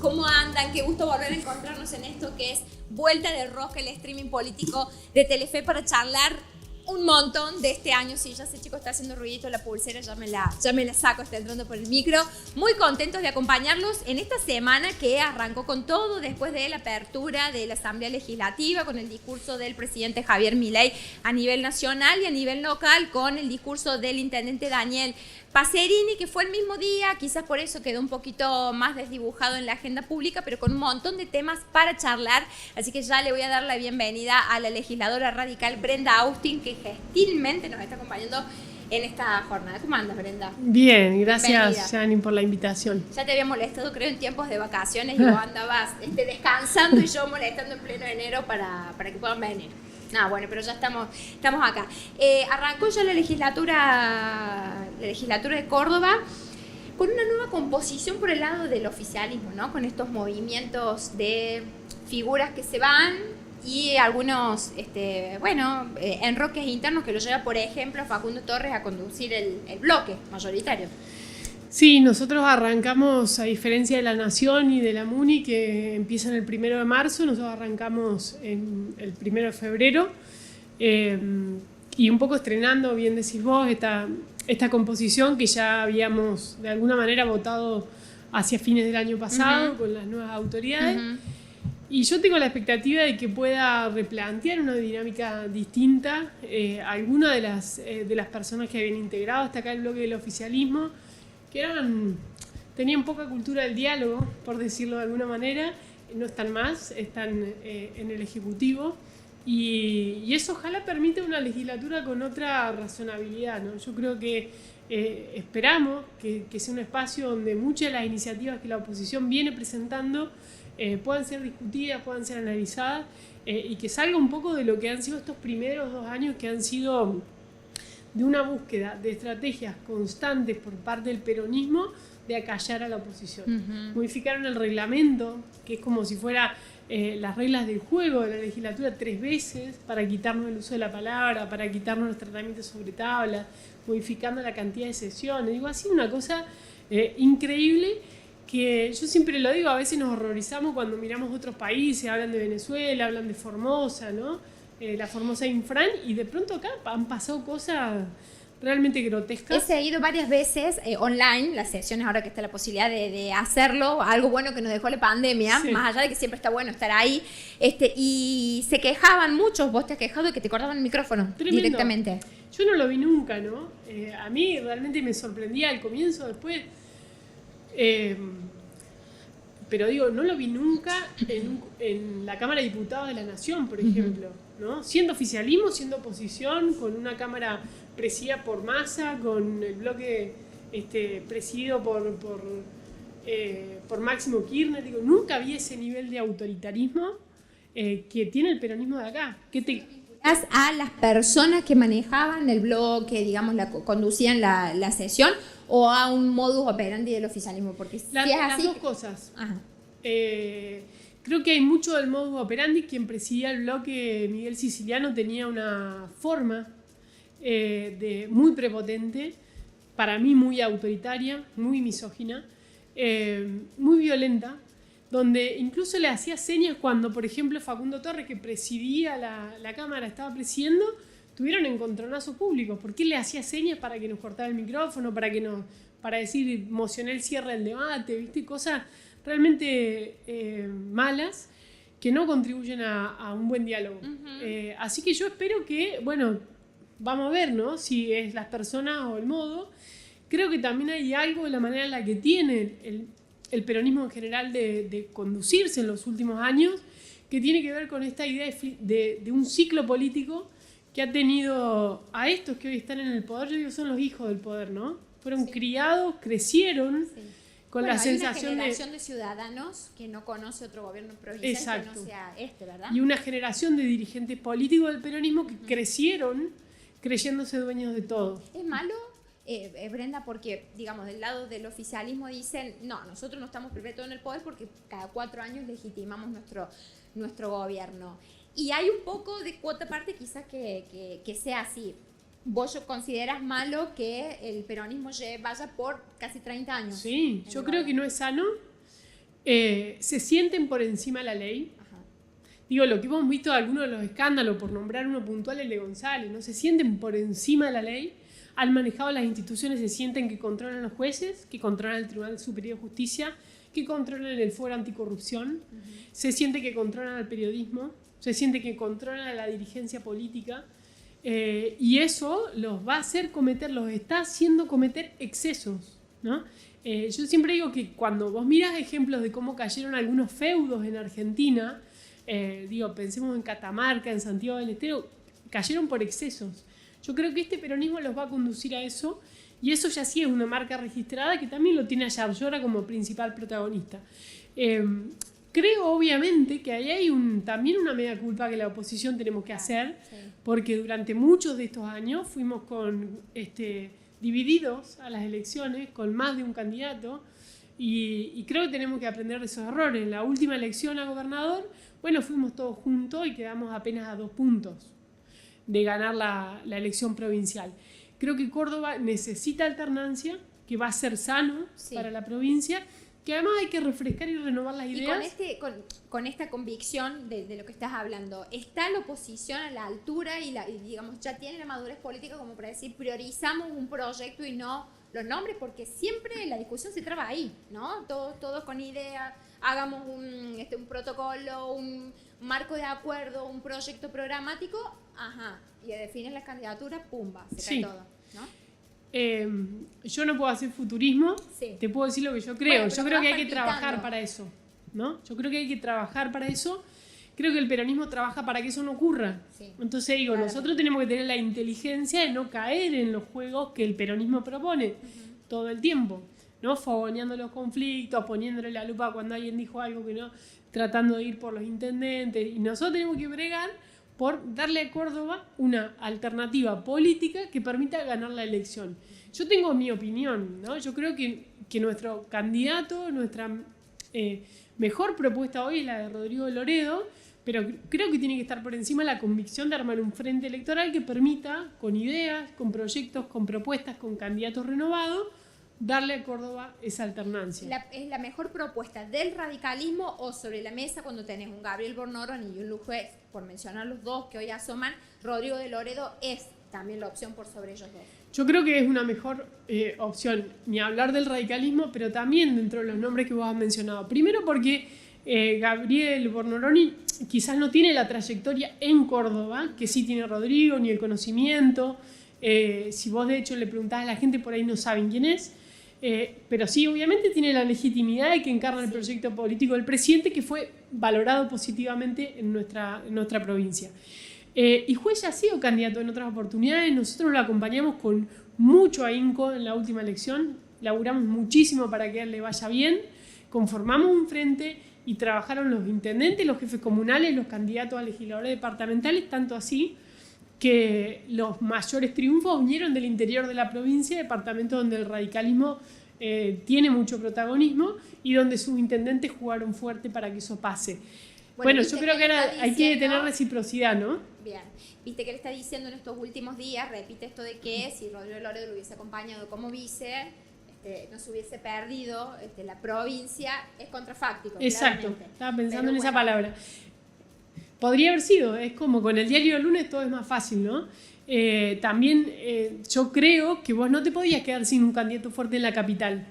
¿Cómo andan? Qué gusto volver a encontrarnos en esto que es Vuelta de Rosca, el streaming político de Telefe para charlar un montón de este año. Sí, ya sé, chicos, está haciendo ruidito la pulsera, ya me la saco, está entrando por el micro. Muy contentos de acompañarlos en esta semana que arrancó con todo después de la apertura de la Asamblea Legislativa, con el discurso del presidente Javier Milei a nivel nacional y a nivel local, con el discurso del intendente Daniel Pacerini, que fue el mismo día, quizás por eso quedó un poquito más desdibujado en la agenda pública, pero con un montón de temas para charlar. Así que ya le voy a dar la bienvenida a la legisladora radical Brenda Austin, que gentilmente nos está acompañando en esta jornada. ¿Cómo andas, Brenda? Bien, gracias, Jani, por la invitación. Ya te había molestado, creo, en tiempos de vacaciones y vos andabas descansando y yo molestando en pleno enero para que puedan venir. Bueno, pero ya estamos acá. Arrancó ya la legislatura de Córdoba con una nueva composición por el lado del oficialismo, ¿no? Con estos movimientos de figuras que se van y algunos, enroques internos que lo lleva, por ejemplo, Facundo Torres a conducir el bloque mayoritario. Sí, nosotros arrancamos, a diferencia de La Nación y de la MUNI, que empiezan el 1 de marzo, nosotros arrancamos el 1 de febrero, y un poco estrenando, bien decís vos, esta composición que ya habíamos de alguna manera votado hacia fines del año pasado con las nuevas autoridades. Y yo tengo la expectativa de que pueda replantear una dinámica distinta. Algunas de las personas que habían integrado hasta acá el bloque del oficialismo, que tenían poca cultura del diálogo, por decirlo de alguna manera, no están más, están en el Ejecutivo, y eso ojalá permita una legislatura con otra razonabilidad, ¿no? Yo creo que esperamos que sea un espacio donde muchas de las iniciativas que la oposición viene presentando puedan ser discutidas, puedan ser analizadas, y que salga un poco de lo que han sido estos primeros 2 años, que han sido de una búsqueda de estrategias constantes por parte del peronismo de acallar a la oposición. Modificaron el reglamento, que es como si fuera las reglas del juego de la legislatura 3 veces, para quitarnos el uso de la palabra, para quitarnos los tratamientos sobre tabla, modificando la cantidad de sesiones. Digo, ha sido una cosa increíble, que yo siempre lo digo, a veces nos horrorizamos cuando miramos otros países, hablan de Venezuela, hablan de Formosa, ¿no? La Formosa Infran, y de pronto acá han pasado cosas realmente grotescas. He seguido varias veces online las sesiones, ahora que está la posibilidad de hacerlo, algo bueno que nos dejó la pandemia, sí, más allá de que siempre está bueno estar ahí, y se quejaban muchos, vos te has quejado de que te cortaban el micrófono. Tremendo. Directamente. Yo no lo vi nunca, ¿no? A mí realmente me sorprendía al comienzo, después... pero digo, no lo vi nunca en la Cámara de Diputados de la Nación, por ejemplo, ¿no? Siendo oficialismo, siendo oposición, con una Cámara presidida por Massa, con el bloque presidido por Máximo Kirchner. Digo, nunca vi ese nivel de autoritarismo que tiene el peronismo de acá. A las personas que manejaban el bloque, digamos, conducían la sesión, o a un modus operandi del oficialismo? Porque las dos cosas. Creo que hay mucho del modus operandi. Quien presidía el bloque, Miguel Siciliano, tenía una forma muy prepotente, para mí muy autoritaria, muy misógina, muy violenta, donde incluso le hacía señas cuando, por ejemplo, Facundo Torres, que presidía la Cámara, estaba presidiendo, tuvieron encontronazos públicos, porque él le hacía señas para que nos cortara el micrófono, para decir, mocioné el cierre del debate, ¿viste? Cosas realmente malas que no contribuyen a un buen diálogo. Así que yo espero que, bueno, vamos a ver, ¿no? Si es las personas o el modo. Creo que también hay algo de la manera en la que tiene el peronismo en general de conducirse en los últimos años, que tiene que ver con esta idea de un ciclo político que ha tenido a estos que hoy están en el poder. Yo digo, son los hijos del poder, ¿no? Fueron criados, crecieron con la sensación hay una generación de ciudadanos que no conoce otro gobierno provincial. Exacto. Que no sea ¿verdad? Y una generación de dirigentes políticos del peronismo que crecieron creyéndose dueños de todo. ¿Es malo, Brenda, porque, digamos, del lado del oficialismo dicen, no, nosotros no estamos perpetuos en el poder porque cada 4 años legitimamos nuestro gobierno? Y hay un poco de cuota parte quizás que sea así. ¿Vos consideras malo que el peronismo vaya por casi 30 años? Sí, yo creo que no es sano. se sienten por encima de la ley. Digo, lo que hemos visto de algunos de los escándalos, por nombrar uno puntual, el de González, ¿no? Se sienten por encima de la ley, han manejado las instituciones, se sienten que controlan a los jueces, que controlan el Tribunal Superior de Justicia, que controlan el Foro Anticorrupción, se siente que controlan al periodismo, se siente que controlan a la dirigencia política, y eso los va a hacer cometer, los está haciendo cometer excesos, ¿no? Yo siempre digo que cuando vos miras ejemplos de cómo cayeron algunos feudos en Argentina, pensemos en Catamarca, en Santiago del Estero, cayeron por excesos. Yo creo que este peronismo los va a conducir a eso, y eso ya sí es una marca registrada que también lo tiene a Yarlora como principal protagonista. Creo obviamente que ahí hay también una mea culpa que la oposición tenemos que hacer, porque durante muchos de estos años fuimos divididos a las elecciones con más de un candidato, y creo que tenemos que aprender de esos errores. En la última elección a gobernador, bueno, fuimos todos juntos y quedamos apenas a 2 puntos de ganar la elección provincial. Creo que Córdoba necesita alternancia, que va a ser sano para la provincia, que además hay que refrescar y renovar las ideas. Y con esta convicción de lo que estás hablando, ¿está la oposición a la altura y digamos, ya tiene la madurez política como para decir priorizamos un proyecto y no los nombres? Porque siempre la discusión se traba ahí, ¿no? Todos con ideas, hagamos un protocolo, un marco de acuerdo, un proyecto programático, y definen las candidaturas, pumba, se cae todo, ¿no? Yo no puedo hacer futurismo, te puedo decir lo que yo creo. Bueno, yo creo que hay que trabajar para eso, ¿no? Yo creo que hay que trabajar para eso. Creo que el peronismo trabaja para que eso no ocurra. Entonces digo, nosotros tenemos que tener la inteligencia de no caer en los juegos que el peronismo propone todo el tiempo, ¿no? Fogoneando los conflictos, poniéndole la lupa cuando alguien dijo algo que no, tratando de ir por los intendentes. Y nosotros tenemos que bregar por darle a Córdoba una alternativa política que permita ganar la elección. Yo tengo mi opinión, ¿no? Yo creo que nuestro candidato, nuestra mejor propuesta hoy es la de Rodrigo Loredo, pero creo que tiene que estar por encima la convicción de armar un frente electoral que permita, con ideas, con proyectos, con propuestas, con candidatos renovados, darle a Córdoba esa alternancia. ¿Es la mejor propuesta del radicalismo o sobre la mesa cuando tenés un Gabriel Bornorón y un Lujo, por mencionar los dos que hoy asoman, Rodrigo de Loredo es también la opción por sobre ellos dos? Yo creo que es una mejor opción, ni hablar del radicalismo, pero también dentro de los nombres que vos has mencionado. Primero porque Gabriel Bornoroni quizás no tiene la trayectoria en Córdoba, que sí tiene Rodrigo, ni el conocimiento. Si vos de hecho le preguntás a la gente, por ahí no saben quién es. Pero sí, obviamente tiene la legitimidad de que encarna el proyecto político del presidente, que fue valorado positivamente en nuestra provincia. Y Juez ya ha sido candidato en otras oportunidades. Nosotros lo acompañamos con mucho ahínco en la última elección. Laburamos muchísimo para que a él le vaya bien. Conformamos un frente y trabajaron los intendentes, los jefes comunales, los candidatos a legisladores departamentales, tanto así que los mayores triunfos vinieron del interior de la provincia, departamento donde el radicalismo tiene mucho protagonismo y donde sus intendentes jugaron fuerte para que eso pase. Bueno, yo creo que ahora hay que tener reciprocidad, ¿no? Bien, viste que él está diciendo en estos últimos días, repite esto de que si Rodrigo Loredo lo hubiese acompañado como vice, no se hubiese perdido la provincia, es contrafáctico. Exacto, claramente. Estaba pensando en esa palabra. Podría haber sido, es como con el diario del lunes todo es más fácil, ¿no? También yo creo que vos no te podías quedar sin un candidato fuerte en la capital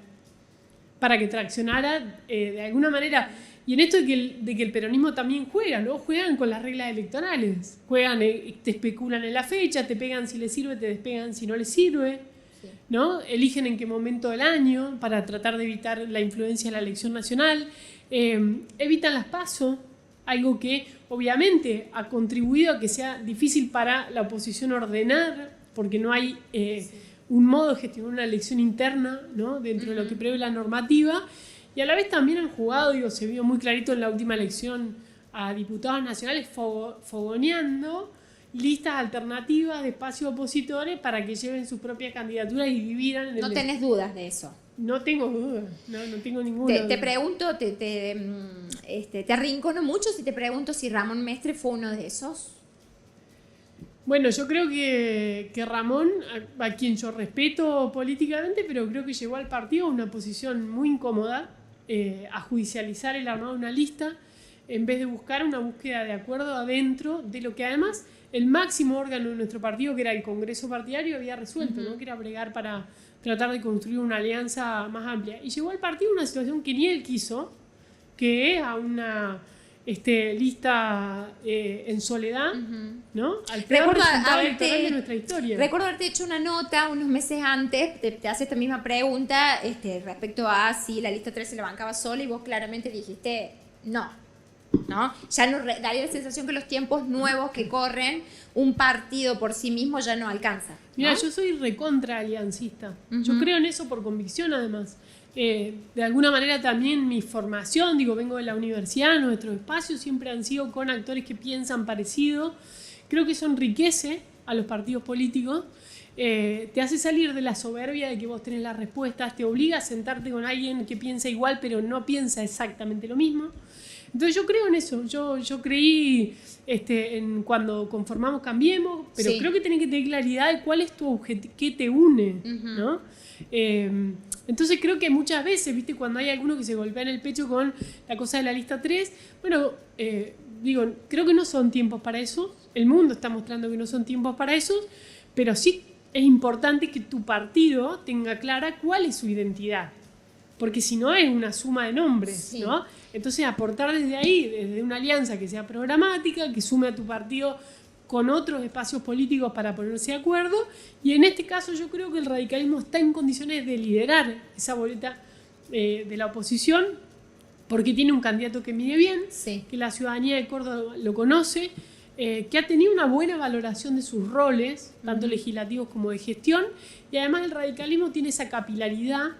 para que traccionara de alguna manera. Y en esto de que el peronismo también juega, ¿no? Juegan con las reglas electorales. Juegan, te especulan en la fecha, te pegan si les sirve, te despegan si no les sirve, ¿no? Eligen en qué momento del año para tratar de evitar la influencia de la elección nacional. Evitan las PASO, algo que obviamente ha contribuido a que sea difícil para la oposición ordenar, porque no hay un modo de gestionar una elección interna, ¿no? Dentro de lo que prevé la normativa. Y a la vez también han jugado, se vio muy clarito en la última elección a diputados nacionales fogoneando listas alternativas de espacios opositores para que lleven sus propias candidaturas y vivieran en el... No tenés dudas de eso. No tengo dudas, no tengo ninguna. Te pregunto, te arrincono mucho si te pregunto si Ramón Mestre fue uno de esos. Bueno, yo creo que Ramón, a quien yo respeto políticamente, pero creo que llegó al partido a una posición muy incómoda, a judicializar el armado de una lista, en vez de buscar una búsqueda de acuerdo adentro de lo que además el máximo órgano de nuestro partido, que era el Congreso Partidario, había resuelto, ¿no? Que era bregar para tratar de construir una alianza más amplia. Y llegó al partido una situación que ni él quiso, que es a una lista en soledad, ¿no? Al peor resultado electoral de nuestra historia. Recuerdo haberte hecho una nota unos meses antes, te hace esta misma pregunta respecto a si la lista 3 se la bancaba sola, y vos claramente dijiste no. Ya no daría la sensación que los tiempos nuevos que corren, un partido por sí mismo ya no alcanza, ¿no? Mira, yo soy recontra aliancista. Yo creo en eso por convicción, además. De alguna manera también mi formación, vengo de la universidad, nuestros espacios siempre han sido con actores que piensan parecido. Creo que eso enriquece a los partidos políticos, te hace salir de la soberbia de que vos tenés las respuestas, te obliga a sentarte con alguien que piensa igual pero no piensa exactamente lo mismo. Entonces yo creo en eso, yo creí en cuando conformamos Cambiemos, pero creo que tenés que tener claridad de cuál es tu objetivo, qué te une, ¿no? Entonces creo que muchas veces, ¿viste? Cuando hay alguno que se golpea en el pecho con la cosa de la lista 3, bueno, creo que no son tiempos para eso, el mundo está mostrando que no son tiempos para eso, pero sí es importante que tu partido tenga clara cuál es su identidad, porque si no es una suma de nombres, ¿no? Entonces aportar desde ahí, desde una alianza que sea programática, que sume a tu partido con otros espacios políticos para ponerse de acuerdo, y en este caso yo creo que el radicalismo está en condiciones de liderar esa boleta de la oposición, porque tiene un candidato que mide bien, que la ciudadanía de Córdoba lo conoce, que ha tenido una buena valoración de sus roles, tanto legislativos como de gestión, y además el radicalismo tiene esa capilaridad,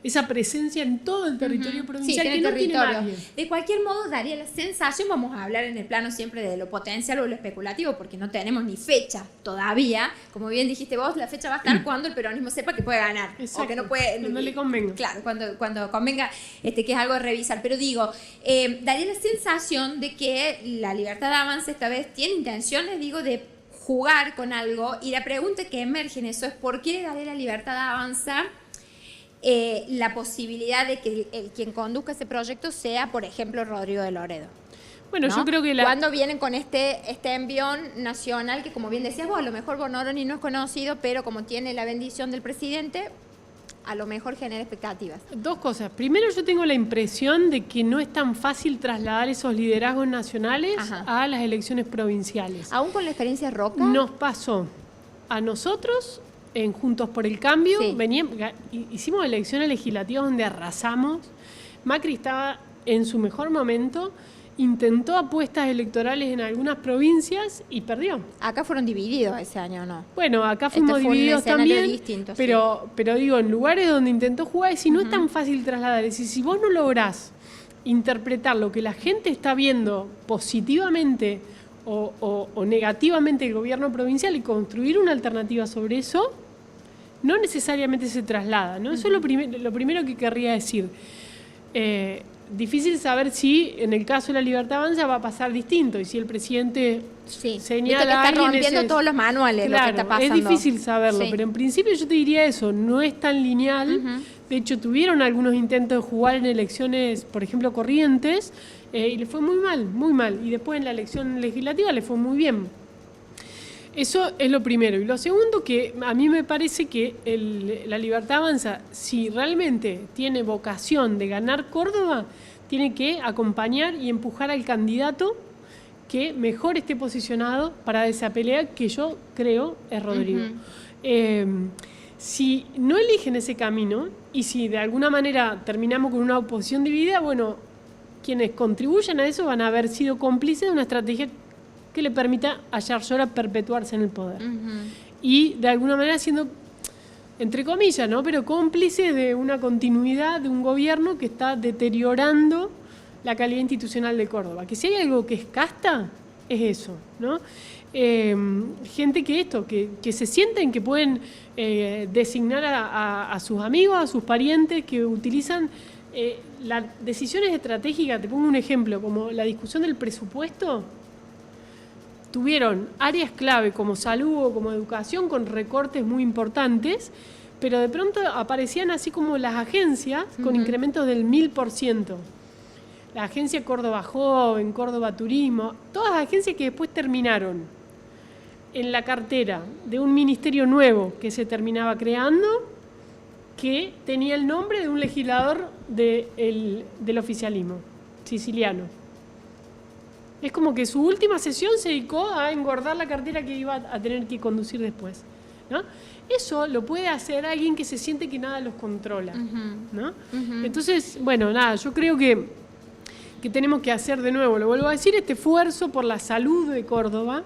esa presencia en todo el territorio provincial que no tiene nadie. De cualquier modo, daría la sensación, vamos a hablar en el plano siempre de lo potencial o lo especulativo, porque no tenemos ni fecha todavía. Como bien dijiste vos, la fecha va a estar cuando el peronismo sepa que puede ganar. Exacto, o que no puede. Cuando le convenga. Claro, cuando convenga, que es algo de revisar. Pero digo, daría la sensación de que la Libertad de Avance esta vez tiene intenciones, de jugar con algo. Y la pregunta que emerge en eso es: ¿por qué darle la Libertad de Avanza la posibilidad de que quien conduzca ese proyecto sea, por ejemplo, Rodrigo de Loredo? Bueno, ¿no? yo creo que cuando vienen con este envión nacional que, como bien decías vos, a lo mejor Bonoroni no es conocido, pero como tiene la bendición del presidente, a lo mejor genera expectativas. Dos cosas. Primero, yo tengo la impresión de que no es tan fácil trasladar esos liderazgos nacionales a las elecciones provinciales. ¿Aún con la experiencia Roca? Nos pasó a nosotros en Juntos por el Cambio, hicimos elecciones legislativas donde arrasamos. Macri estaba en su mejor momento, intentó apuestas electorales en algunas provincias y perdió. Acá fueron divididos ese año, ¿no? Bueno, acá fuimos divididos también, distinto, pero en lugares donde intentó jugar, no es tan fácil trasladar. Es decir, si vos no lográs interpretar lo que la gente está viendo positivamente o negativamente el gobierno provincial y construir una alternativa sobre eso, no necesariamente se traslada, ¿no? Eso es lo primero que querría decir. Difícil saber si en el caso de la Libertad Avanza va a pasar distinto, y si el presidente señala que está rompiendo todos los manuales, claro, lo que está pasando. Es difícil saberlo, pero en principio yo te diría eso, no es tan lineal. De hecho, tuvieron algunos intentos de jugar en elecciones, por ejemplo, Corrientes, y le fue muy mal. Y después en la elección legislativa le fue muy bien. Eso es lo primero. Y lo segundo, que a mí me parece que la Libertad Avanza, si realmente tiene vocación de ganar Córdoba, tiene que acompañar y empujar al candidato que mejor esté posicionado para esa pelea, que yo creo es Rodrigo. Si no eligen ese camino, y si de alguna manera terminamos con una oposición dividida, bueno, quienes contribuyan a eso van a haber sido cómplices de una estrategia que le permita a Yarlora perpetuarse en el poder. Y de alguna manera siendo, entre comillas, ¿no?, pero cómplice de una continuidad de un gobierno que está deteriorando la calidad institucional de Córdoba. Que si hay algo que es casta, es eso, ¿no? Gente que se sienten que pueden designar a sus amigos, a sus parientes, que utilizan las decisiones estratégicas. Te pongo un ejemplo, como la discusión del presupuesto. Tuvieron áreas clave como salud o como educación con recortes muy importantes, pero de pronto aparecían así como las agencias con incrementos del 1000%. La agencia Córdoba Joven, Córdoba Turismo, todas agencias que después terminaron en la cartera de un ministerio nuevo que se terminaba creando, que tenía el nombre de un legislador del oficialismo siciliano. Es como que su última sesión se dedicó a engordar la cartera que iba a tener que conducir después, ¿no? Eso lo puede hacer alguien que se siente que nada los controla, ¿no? Entonces, bueno, nada, yo creo que tenemos que hacer de nuevo, lo vuelvo a decir, este esfuerzo por la salud de Córdoba,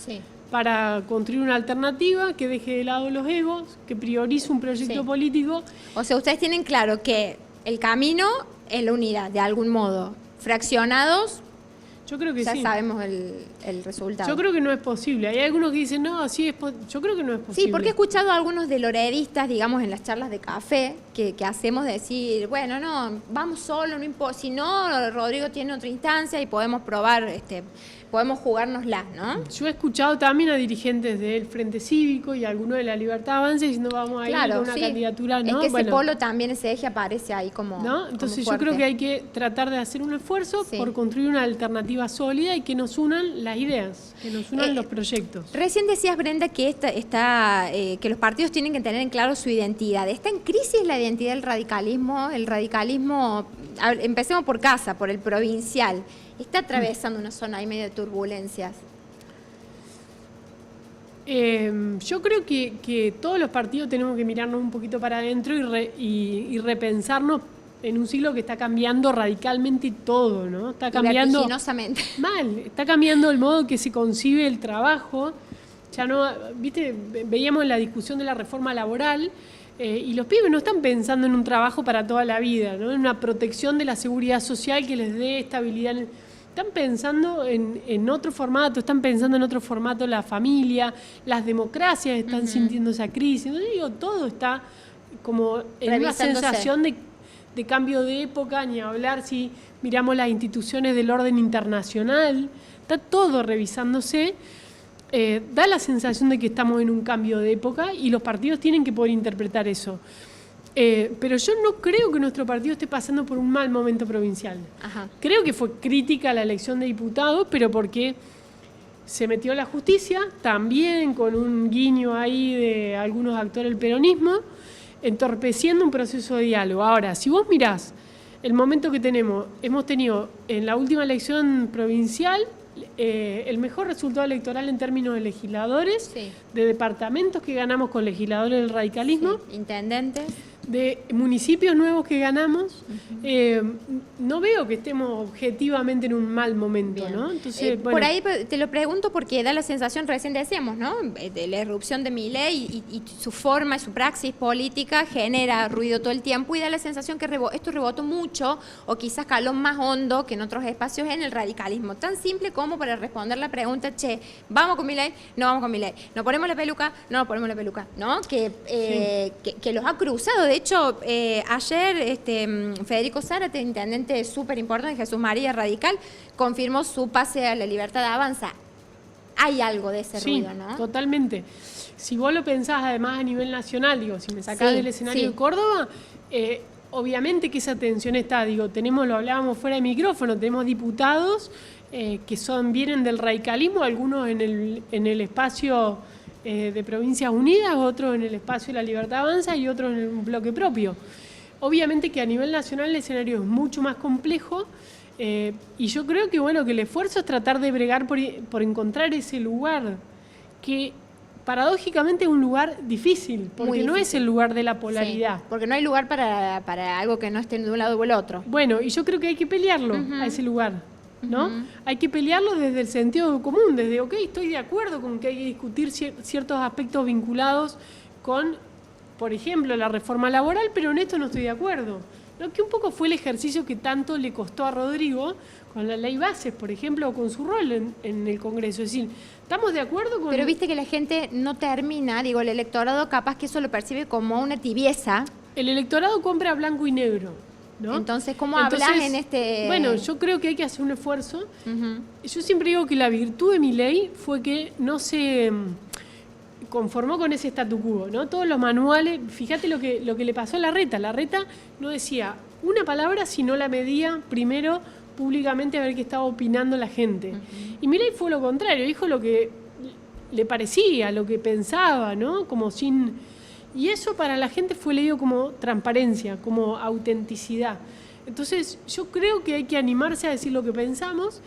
sí, para construir una alternativa que deje de lado los egos, que priorice un proyecto político. O sea, ustedes tienen claro que el camino es la unidad, de algún modo. Fraccionados, yo creo que ya sí. Sabemos el resultado. Yo creo que no es posible. Hay algunos que dicen, no, sí, yo creo que no es posible. Sí, porque he escuchado a algunos de loredistas, digamos, en las charlas de café, que hacemos decir, bueno, no, vamos solo, no importa. Si no, Rodrigo tiene otra instancia y podemos probar, podemos jugárnosla, ¿no? Yo he escuchado también a dirigentes del Frente Cívico y algunos de la Libertad Avanza diciendo vamos a ir con una candidatura, ¿no? Es que ese polo también, ese eje aparece ahí como, ¿no? Entonces como yo creo que hay que tratar de hacer un esfuerzo por construir una alternativa sólida y que nos unan las ideas, que nos unan los proyectos. Recién decías, Brenda, que que los partidos tienen que tener en claro su identidad. ¿Está en crisis la identidad del radicalismo? El radicalismo, empecemos por casa, por el provincial. Está atravesando una zona ahí medio de turbulencias. Yo creo que todos los partidos tenemos que mirarnos un poquito para adentro y repensarnos en un siglo que está cambiando radicalmente todo, ¿no? Está cambiando vertiginosamente. Mal, está cambiando el modo que se concibe el trabajo. Ya no, viste, veíamos la discusión de la reforma laboral. Y los pibes no están pensando en un trabajo para toda la vida, ¿no? En una protección de la seguridad social que les dé estabilidad. Están pensando en otro formato, la familia, las democracias están sintiendo esa crisis. No digo, todo está como en una sensación de cambio de época, ni hablar si miramos las instituciones del orden internacional, está todo revisándose. Da la sensación de que estamos en un cambio de época y los partidos tienen que poder interpretar eso. Pero yo no creo que nuestro partido esté pasando por un mal momento provincial. Ajá. Creo que fue crítica la elección de diputados, pero porque se metió la justicia, también con un guiño ahí de algunos actores del peronismo, entorpeciendo un proceso de diálogo. Ahora, si vos mirás el momento que hemos tenido en la última elección provincial, el mejor resultado electoral en términos de legisladores, de departamentos que ganamos con legisladores del radicalismo, intendentes, de municipios nuevos que ganamos. No veo que estemos objetivamente en un mal momento. Bien. ¿No? Entonces, por ahí te lo pregunto porque da la sensación, recién decíamos, ¿no? De la irrupción de Milei y su forma y su praxis política genera ruido todo el tiempo y da la sensación que esto rebotó mucho o quizás caló más hondo que en otros espacios en el radicalismo. Tan simple como para responder la pregunta, ¿vamos con Milei? No vamos con Milei. ¿Nos ponemos la peluca? No nos ponemos la peluca, ¿no? Que los ha cruzado. De hecho, ayer Federico Zárate, intendente súper importante, Jesús María Radical, confirmó su pase a la Libertad Avanza. Hay algo de ese ruido, ¿no? Totalmente. Si vos lo pensás además a nivel nacional, si me sacás del escenario de Córdoba, obviamente que esa tensión está, lo hablábamos fuera de micrófono, tenemos diputados que vienen del radicalismo, algunos en el espacio de Provincias Unidas, otros en el espacio de la Libertad Avanza y otros en un bloque propio. Obviamente que a nivel nacional el escenario es mucho más complejo y yo creo que que el esfuerzo es tratar de bregar por encontrar ese lugar que paradójicamente es un lugar difícil, porque no es el lugar de la polaridad. Porque no hay lugar para algo que no esté de un lado o el otro. Bueno, y yo creo que hay que pelearlo a ese lugar, ¿no? Hay que pelearlo desde el sentido común, desde, estoy de acuerdo con que hay que discutir ciertos aspectos vinculados con, por ejemplo, la reforma laboral, pero en esto no estoy de acuerdo. Lo que un poco fue el ejercicio que tanto le costó a Rodrigo con la ley Bases, por ejemplo, o con su rol en el Congreso. Es decir, ¿estamos de acuerdo con...? Pero viste que la gente no termina, el electorado capaz que eso lo percibe como una tibieza. El electorado compra blanco y negro, ¿no? Entonces, ¿cómo hablas en este...? Bueno, yo creo que hay que hacer un esfuerzo. Yo siempre digo que la virtud de mi ley fue que no se... conformó con ese statu quo, ¿no? Todos los manuales, fíjate lo que le pasó a Larreta. Larreta no decía una palabra si no la medía primero públicamente a ver qué estaba opinando la gente. Y Milei fue lo contrario, dijo lo que le parecía, lo que pensaba, ¿no? Como sin... Y eso para la gente fue leído como transparencia, como autenticidad. Entonces yo creo que hay que animarse a decir lo que pensamos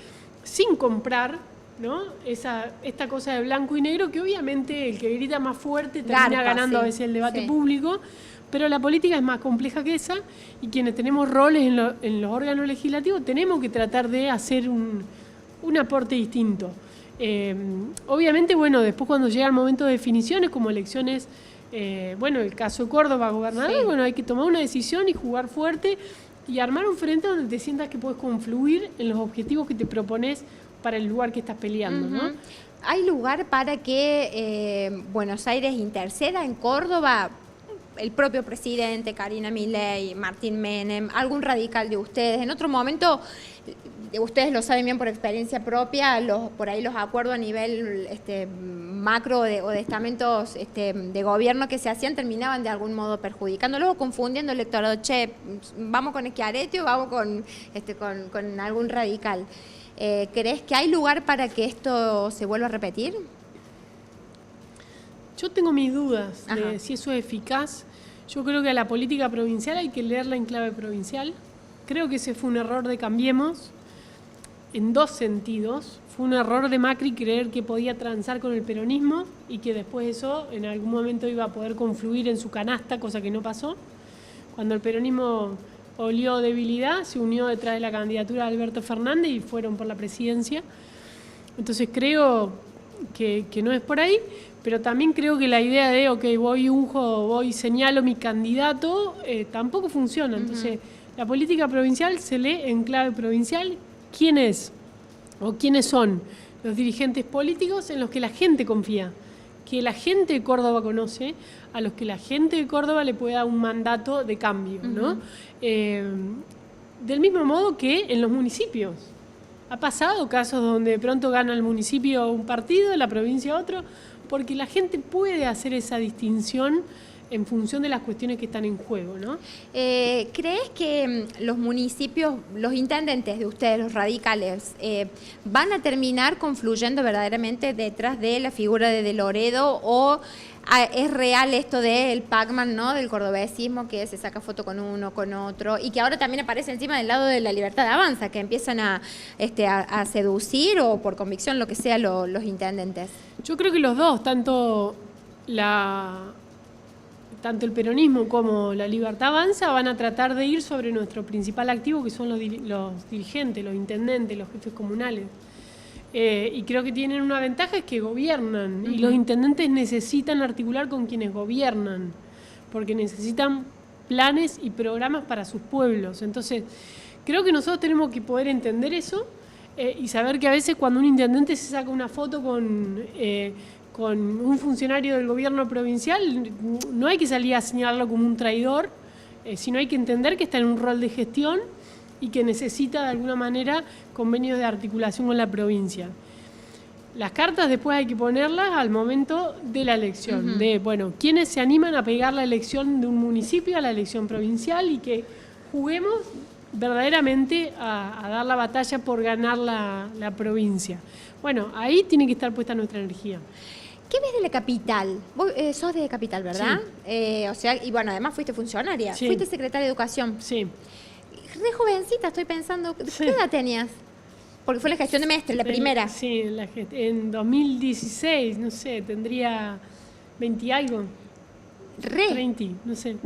sin comprar, ¿no? Esta cosa de blanco y negro, que obviamente el que grita más fuerte termina ganando a veces el debate público, pero la política es más compleja que esa, y quienes tenemos roles en los órganos legislativos tenemos que tratar de hacer un aporte distinto. Obviamente, bueno, después cuando llega el momento de definiciones, como elecciones, el caso de Córdoba, gobernador, bueno, hay que tomar una decisión y jugar fuerte y armar un frente donde te sientas que puedes confluir en los objetivos que te propones para el lugar que estás peleando, ¿no? ¿Hay lugar para que Buenos Aires interceda en Córdoba? El propio presidente, Karina Milei, Martín Menem, algún radical de ustedes. En otro momento, ustedes lo saben bien por experiencia propia, por ahí los acuerdos a nivel macro o de estamentos de gobierno que se hacían terminaban de algún modo perjudicándolo o confundiendo el electorado. Che, vamos con Schiaretti o vamos con algún radical. ¿Crees que hay lugar para que esto se vuelva a repetir? Yo tengo mis dudas de si eso es eficaz. Yo creo que a la política provincial hay que leerla en clave provincial. Creo que ese fue un error de Cambiemos en dos sentidos. Fue un error de Macri creer que podía transar con el peronismo y que después eso en algún momento iba a poder confluir en su canasta, cosa que no pasó. Cuando el peronismo olió debilidad, se unió detrás de la candidatura de Alberto Fernández y fueron por la presidencia. Entonces creo que no es por ahí, pero también creo que la idea de, voy señalo mi candidato, tampoco funciona. Entonces, la política provincial se lee en clave provincial. ¿Quién es o quiénes son los dirigentes políticos en los que la gente confía? Que la gente de Córdoba conoce, a los que la gente de Córdoba le puede dar un mandato de cambio, ¿no? Del mismo modo que en los municipios. Ha pasado casos donde de pronto gana el municipio un partido, la provincia otro, porque la gente puede hacer esa distinción en función de las cuestiones que están en juego, ¿no? ¿Crees que los municipios, los intendentes de ustedes, los radicales, van a terminar confluyendo verdaderamente detrás de la figura de Loredo o es real esto del Pac-Man, ¿no? Del cordobesismo, que se saca foto con uno, con otro, y que ahora también aparece encima del lado de la Libertad de Avanza, que empiezan a seducir o por convicción, lo que sea, los intendentes? Yo creo que los dos, tanto el peronismo como la Libertad Avanza van a tratar de ir sobre nuestro principal activo, que son los dirigentes, los intendentes, los jefes comunales. Y creo que tienen una ventaja, es que gobiernan, y los intendentes necesitan articular con quienes gobiernan, porque necesitan planes y programas para sus pueblos. Entonces, creo que nosotros tenemos que poder entender eso y saber que a veces cuando un intendente se saca una foto con un funcionario del gobierno provincial, no hay que salir a señalarlo como un traidor, sino hay que entender que está en un rol de gestión y que necesita de alguna manera convenios de articulación con la provincia. Las cartas después hay que ponerlas al momento de la elección, quiénes se animan a pegar la elección de un municipio a la elección provincial y que juguemos verdaderamente a dar la batalla por ganar la provincia. Bueno, ahí tiene que estar puesta nuestra energía. ¿Qué ves de la capital? Vos sos de capital, ¿verdad? Sí. Además fuiste funcionaria, sí. Fuiste secretaria de Educación. Sí. Re jovencita, estoy pensando. ¿Qué edad tenías? Porque fue la gestión de Mestre, la primera. Sí, en 2016, no sé, tendría 20 y algo. 30, no sé.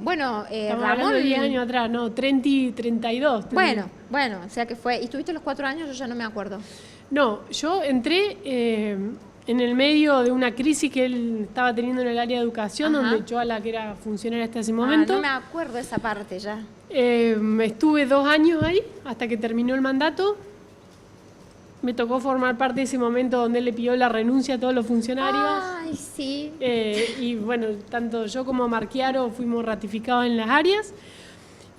Bueno, Estamos Ramón... hablando de 10 años atrás, no, 30 y 32. Bueno, o sea que fue... ¿Y estuviste los 4 años? Yo ya no me acuerdo. No, yo entré en el medio de una crisis que él estaba teniendo en el área de educación, donde echó a la que era funcionaria hasta ese momento. No me acuerdo esa parte ya. Estuve 2 años ahí, hasta que terminó el mandato. Me tocó formar parte de ese momento donde él le pidió la renuncia a todos los funcionarios. Ay, sí. Y bueno, tanto yo como Marchiaro fuimos ratificados en las áreas.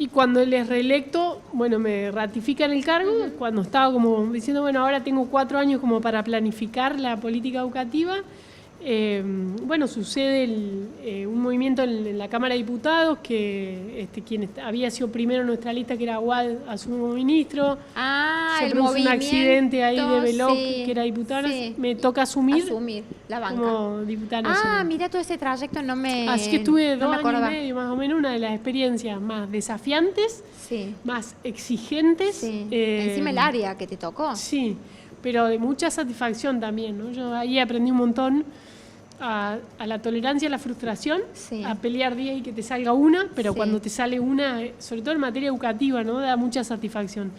Y cuando él es reelecto, me ratifica en el cargo, cuando estaba como diciendo, ahora tengo 4 años como para planificar la política educativa. Bueno, sucede un movimiento en la Cámara de Diputados que quien había sido primero en nuestra lista, que era Aguad, asume como ministro. Se produce un accidente ahí de Veloc, que era diputada. Sí. Me toca asumir la banca como diputada nacional. Mira, todo ese trayecto no me Así que estuve 2 años y medio, más o menos, una de las experiencias más desafiantes, más exigentes. Encima el área que te tocó. Sí, pero de mucha satisfacción también, ¿no? Yo ahí aprendí un montón a la tolerancia, a la frustración, a pelear días y que te salga una, pero cuando te sale una, sobre todo en materia educativa, ¿no? Da mucha satisfacción.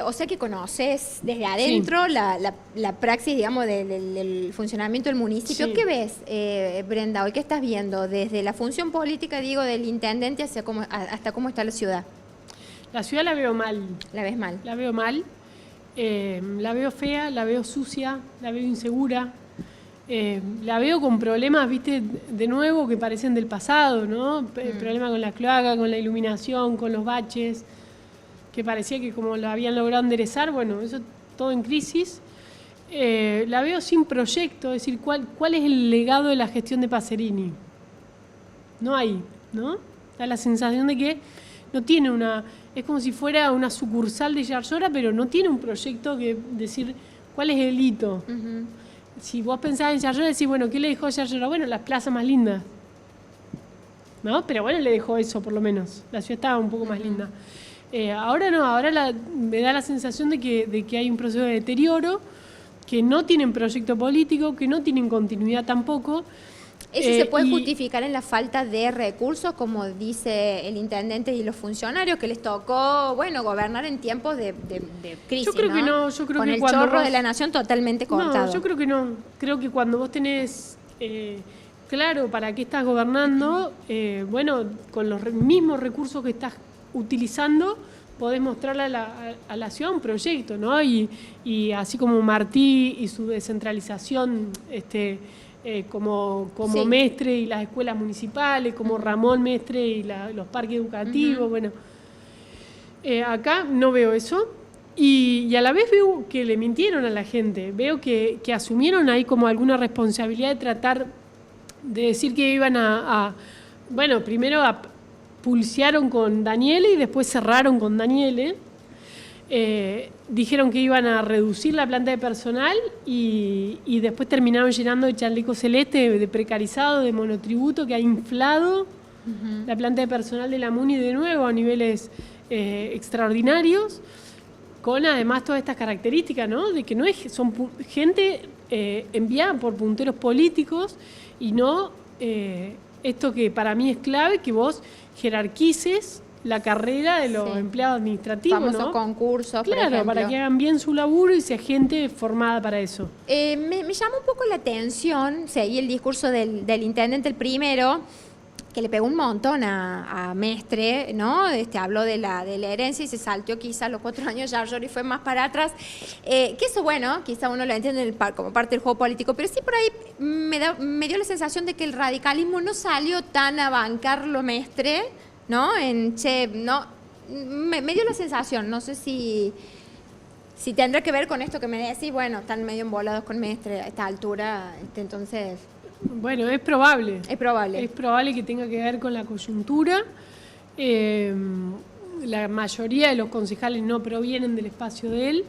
O sea que conoces desde adentro la praxis, digamos, del funcionamiento del municipio. ¿Qué ves, Brenda, hoy? ¿Qué estás viendo desde la función política, digo, del intendente hasta cómo está la ciudad? La ciudad la veo mal. ¿La ves mal? La veo mal. La veo fea, la veo sucia, la veo insegura. La veo con problemas, viste, de nuevo que parecen del pasado, ¿no? Problemas con la cloaca, con la iluminación, con los baches, que parecía que como lo habían logrado enderezar, bueno, eso todo en crisis. La veo sin proyecto, es decir, ¿cuál es el legado de la gestión de Pacerini? No hay, ¿no? Da la sensación de que no tiene es como si fuera una sucursal de Yarlora, pero no tiene un proyecto que decir cuál es el hito. Si vos pensás en Yarlora, decís, bueno, ¿qué le dejó Yarlora? Bueno, las plazas más lindas, ¿no? Pero bueno, le dejó eso, por lo menos. La ciudad estaba un poco más linda. Ahora no, ahora me da la sensación de que hay un proceso de deterioro, que no tienen proyecto político, que no tienen continuidad tampoco. ¿Eso se puede justificar en la falta de recursos, como dice el intendente y los funcionarios, que les tocó, bueno, gobernar en tiempos de crisis? Yo creo que no, yo creo con que el cuando chorro de la nación totalmente cortado. No, yo creo que no. Creo que cuando vos tenés claro para qué estás gobernando, bueno, con los mismos recursos que estás utilizando, podés mostrarle a la ciudad un proyecto, ¿no? Y así como Martí y su descentralización, como Mestre y las escuelas municipales, como Ramón Mestre y los parques educativos, bueno. Acá no veo eso y a la vez veo que le mintieron a la gente, veo que asumieron ahí como alguna responsabilidad de tratar de decir que iban bueno, primero pulsearon con Daniele y después cerraron con Daniele. Dijeron que iban a reducir la planta de personal y después terminaron llenando de chaleco celeste, de precarizado, de monotributo, que ha inflado la planta de personal de la MUNI de nuevo a niveles extraordinarios, con además todas estas características, ¿no? De que son gente enviada por punteros políticos y no esto que para mí es clave, que vos jerarquices la carrera de los empleados administrativos, famosos ¿no? concursos, claro, por ejemplo. Para que hagan bien su laburo y sea gente formada para eso. Me llama un poco la atención, seguí el discurso del intendente, el primero, que le pegó un montón a Mestre, ¿no? Habló de la herencia y se salteó quizá los 4 años Yarlora y fue más para atrás. Que eso, bueno, quizá uno lo entiende como parte del juego político, pero sí por ahí me dio la sensación de que el radicalismo no salió tan a bancarlo Mestre, ¿no? Me dio la sensación, no sé si tendrá que ver con esto que me decís, bueno, están medio embolados con Mestre a esta altura, entonces... Bueno, es probable. Es probable. Es probable que tenga que ver con la coyuntura. La mayoría de los concejales no provienen del espacio de él.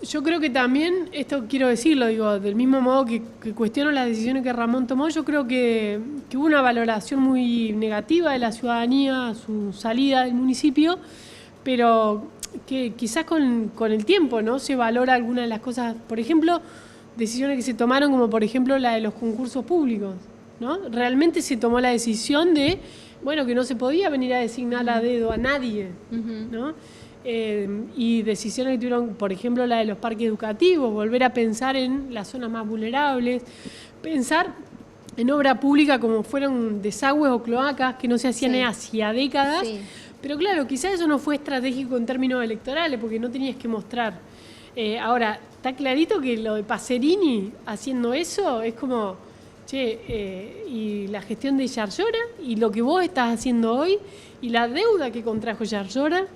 Yo creo que también, esto quiero decirlo, digo, del mismo modo que cuestiono las decisiones que Ramón tomó, yo creo que hubo una valoración muy negativa de la ciudadanía a su salida del municipio, pero que quizás con el tiempo, ¿no? Se valora alguna de las cosas, por ejemplo, decisiones que se tomaron, como por ejemplo la de los concursos públicos, ¿no? Realmente se tomó la decisión de, bueno, que no se podía venir a designar a dedo a nadie, ¿no? Y decisiones que tuvieron, por ejemplo, la de los parques educativos, volver a pensar en las zonas más vulnerables, pensar en obra pública como fueron desagües o cloacas que no se hacían hacía décadas, pero claro, quizás eso no fue estratégico en términos electorales porque no tenías que mostrar. Ahora, está clarito que lo de Pacerini haciendo eso es como, y la gestión de Yarlora y lo que vos estás haciendo hoy y la deuda que contrajo Yarlora,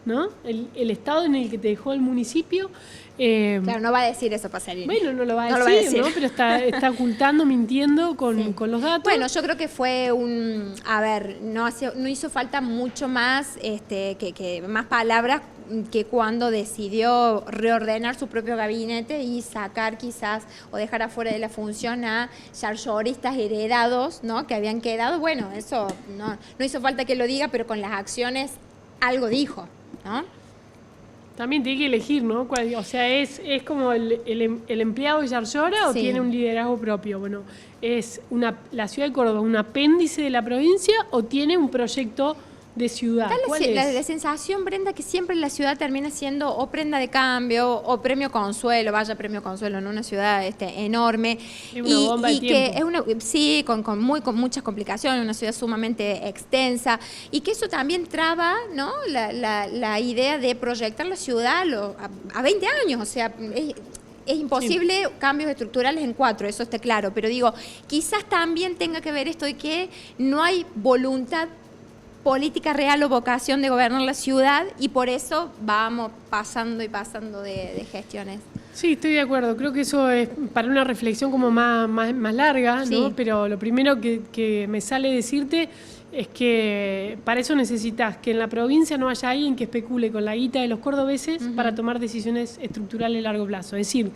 ¿no? El estado en el que te dejó el municipio. Claro, no va a decir eso Pacerini. Bueno, no lo va a decir, ¿no? Pero está ocultando, mintiendo con los datos. Bueno, yo creo que fue a ver, no hizo falta mucho más, que más palabras que cuando decidió reordenar su propio gabinete y sacar quizás o dejar afuera de la función a yarlloristas heredados, ¿no? Que habían quedado. Bueno, eso no hizo falta que lo diga, pero con las acciones algo dijo, ¿no? También tiene que elegir, ¿no? O sea, ¿es como el empleado de Yarlora o tiene un liderazgo propio? Bueno, ¿es la ciudad de Córdoba un apéndice de la provincia o tiene un proyecto de ciudad? La sensación, Brenda, que siempre la ciudad termina siendo o prenda de cambio o premio Consuelo, vaya premio Consuelo en una ciudad enorme. Es una bomba de tiempo. Sí, con muchas complicaciones, una ciudad sumamente extensa, y que eso también traba, ¿no? la idea de proyectar la ciudad a 20 años, o sea, es imposible cambios estructurales en 4, eso está claro, pero digo, quizás también tenga que ver esto de que no hay voluntad política real o vocación de gobernar la ciudad, y por eso vamos pasando y pasando de gestiones. Sí, estoy de acuerdo. Creo que eso es para una reflexión como más larga, ¿no? Sí. Pero lo primero que me sale decirte es que para eso necesitas que en la provincia no haya alguien que especule con la guita de los cordobeses para tomar decisiones estructurales a largo plazo. Es decir,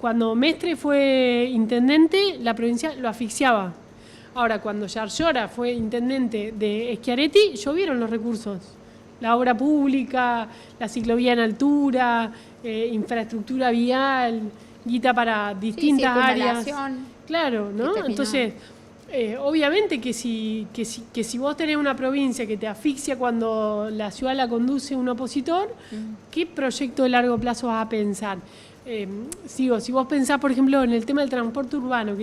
cuando Mestre fue intendente, la provincia lo asfixiaba. Ahora, cuando Yarlora fue intendente de Schiaretti, llovieron los recursos. La obra pública, la ciclovía en altura, infraestructura vial, guita para distintas áreas. Claro, ¿no? Entonces, obviamente que si vos tenés una provincia que te asfixia cuando la ciudad la conduce un opositor, ¿qué proyecto de largo plazo vas a pensar? Si vos pensás, por ejemplo, en el tema del transporte urbano,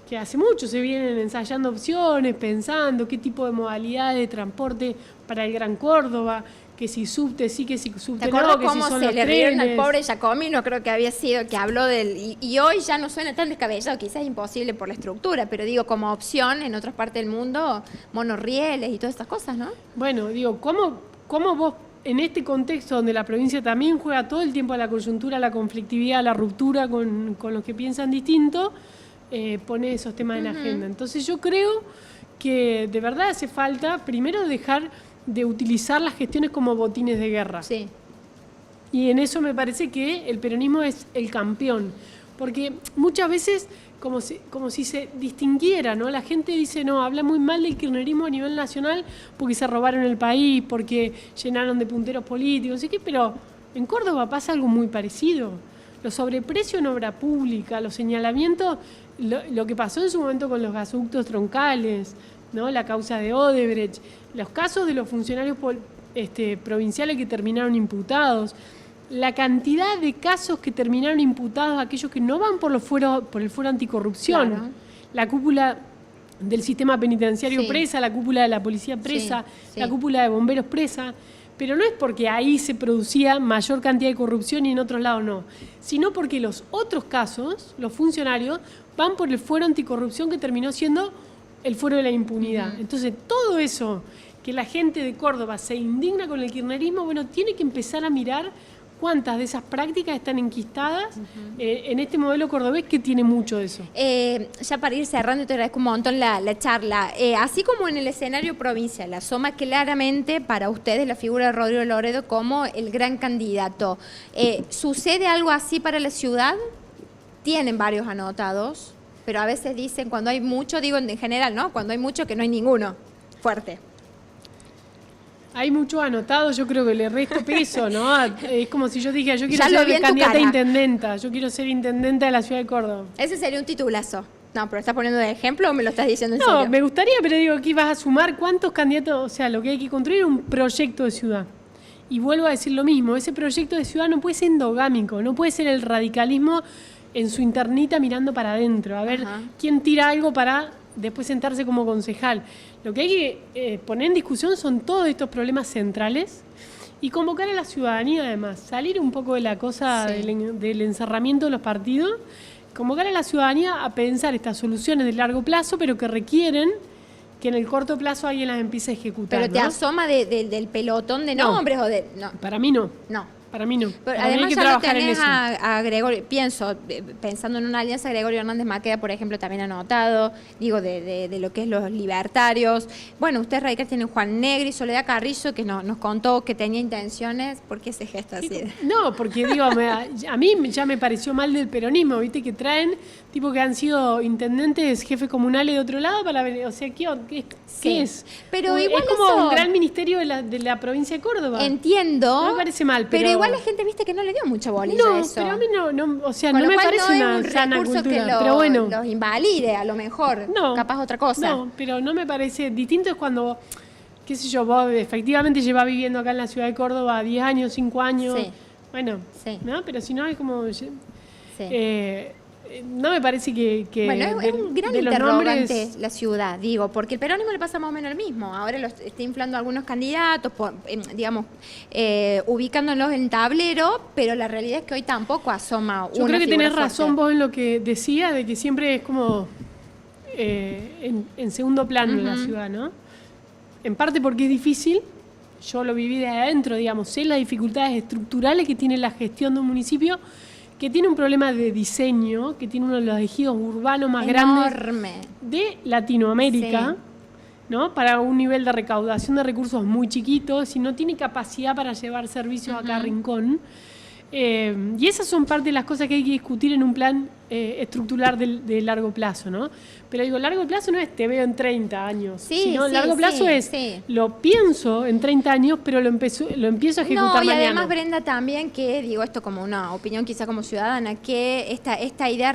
que hace mucho se vienen ensayando opciones, pensando qué tipo de modalidades de transporte para el Gran Córdoba, que si subte sí, que si subte no, que si son los trenes. ¿Te acuerdas cómo se le rieron al pobre Giacomino? Creo que había sido, que habló y hoy ya no suena tan descabellado, quizás imposible por la estructura, pero digo, como opción en otras partes del mundo, monorrieles y todas estas cosas, ¿no? Bueno, digo, ¿cómo vos, en este contexto donde la provincia también juega todo el tiempo a la coyuntura, a la conflictividad, a la ruptura con los que piensan distinto, pone esos temas en la agenda? Entonces yo creo que de verdad hace falta primero dejar de utilizar las gestiones como botines de guerra. Sí. Y en eso me parece que el peronismo es el campeón, porque muchas veces como si se distinguiera, ¿no? La gente dice, no, habla muy mal del kirchnerismo a nivel nacional porque se robaron el país, porque llenaron de punteros políticos, no sé qué, pero en Córdoba pasa algo muy parecido. Los sobreprecios en obra pública, los señalamientos, lo que pasó en su momento con los gasoductos troncales, ¿no? La causa de Odebrecht, los casos de los funcionarios provinciales que terminaron imputados, la cantidad de casos que terminaron imputados, aquellos que no van por el fuero anticorrupción, claro. La cúpula del sistema penitenciario presa, la cúpula de la policía presa, la cúpula de bomberos presa. Pero no es porque ahí se producía mayor cantidad de corrupción y en otros lados no, sino porque los otros casos, los funcionarios, van por el fuero anticorrupción que terminó siendo el fuero de la impunidad. Entonces, todo eso que la gente de Córdoba se indigna con el kirchnerismo, bueno, tiene que empezar a mirar cuántas de esas prácticas están enquistadas en este modelo cordobés que tiene mucho de eso. Ya para ir cerrando, te agradezco un montón la charla. Así como en el escenario provincial, asoma claramente para ustedes la figura de Rodrigo Loredo como el gran candidato. ¿Sucede algo así para la ciudad? Tienen varios anotados, pero a veces dicen cuando hay mucho, digo en general, ¿no? Cuando hay mucho que no hay ninguno fuerte. Hay muchos anotados, yo creo que le resto peso, ¿no? Es como si yo dijera, yo quiero ser candidata a intendenta, yo quiero ser intendenta de la ciudad de Córdoba. Ese sería un titulazo. No, pero ¿estás poniendo de ejemplo o me lo estás diciendo en serio? No, me gustaría, pero digo, aquí vas a sumar cuántos candidatos, o sea, lo que hay que construir es un proyecto de ciudad. Y vuelvo a decir lo mismo, ese proyecto de ciudad no puede ser endogámico, no puede ser el radicalismo en su internita mirando para adentro, a ver quién tira algo para después sentarse como concejal. Lo que hay que poner en discusión son todos estos problemas centrales y convocar a la ciudadanía además, salir un poco de la cosa del encerramiento de los partidos, convocar a la ciudadanía a pensar estas soluciones de largo plazo, pero que requieren que en el corto plazo alguien las empiece a ejecutar. Pero te ¿no? asoma del pelotón de No. nombres o de... No. Para mí no. No. Para mí no. Pero Para mí hay además que ya lo trabajar en tenés eso. a Gregorio, pensando en una alianza, Gregorio Hernández Maqueda, por ejemplo, también anotado, digo, de lo que es los libertarios. Bueno, ustedes radicales tienen Juan Negri, Soledad Carrizo, que nos contó que tenía intenciones. ¿Por qué se gesta así? No, porque digo, a mí ya me pareció mal del peronismo, ¿viste? Que traen tipo que han sido intendentes, jefes comunales de otro lado para ver, o sea, ¿qué es? Pero igual es como eso, un gran ministerio de la provincia de Córdoba. Entiendo. No me parece mal, pero igual la gente, viste, que no le dio mucha bolilla no, a eso. pero a mí no, o sea, Con no lo me cual parece no es una un sana recurso cultura, que pero bueno. los invalide, a lo mejor. No, capaz otra cosa. No, pero no me parece. Distinto es cuando, qué sé yo, vos efectivamente llevas viviendo acá en la ciudad de Córdoba 10 años, 5 años. Sí. Bueno, Sí. ¿no? Pero si no es como... Sí. No me parece que Bueno, es un gran de los interrogante nombres- la ciudad, digo, porque el peronismo le pasa más o menos lo mismo. Ahora lo está inflando a algunos candidatos, digamos, ubicándolos en tablero, pero la realidad es que hoy tampoco asoma Yo una creo que figura tenés razón fuerte. vos en lo que decía, de que siempre es como en segundo plano la ciudad, ¿no? En parte porque es difícil, yo lo viví de adentro, digamos, sé las dificultades estructurales que tiene la gestión de un municipio, que tiene un problema de diseño, que tiene uno de los ejidos urbanos más grandes Enorme. de Latinoamérica, Sí. ¿no? Para un nivel de recaudación de recursos muy chiquitos y no tiene capacidad para llevar servicios a cada rincón. Y esas son parte de las cosas que hay que discutir en un plan estructural de largo plazo, ¿no? Pero digo, largo plazo no es te veo en 30 años, Sí, sino sí, largo plazo sí, es sí. lo pienso en 30 años, pero lo empiezo a ejecutar No, y mañana. además, Brenda, también que, digo esto como una opinión quizá como ciudadana, que esta idea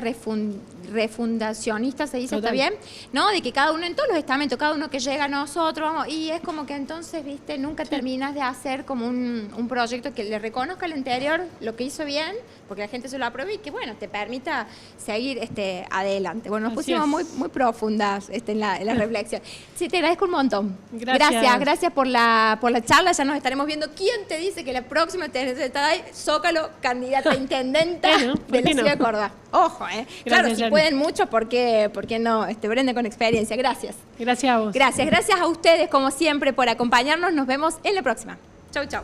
refundacionista, se dice, ¿está Total. bien? ¿No? De que cada uno, en todos los estamentos, cada uno que llega a nosotros, vamos, y es como que entonces, viste, nunca terminas de hacer como un proyecto que le reconozca al anterior lo que hizo bien, porque la gente se lo apruebe y que, bueno, te permita seguir adelante. Bueno, nos Así pusimos es. muy profundas en la reflexión. Sí, te agradezco un montón. Gracias. Gracias por la charla. Ya nos estaremos viendo. ¿Quién te dice que la próxima está ahí? Zócalo, candidata a intendenta Bueno, ¿por de la qué no? ciudad de Córdoba. Ojo, ¿eh? Claro, si Yanni. pueden mucho, ¿por qué no? Brenda con experiencia. Gracias. Gracias a vos. Gracias a ustedes, como siempre, por acompañarnos. Nos vemos en la próxima. Chau, chau.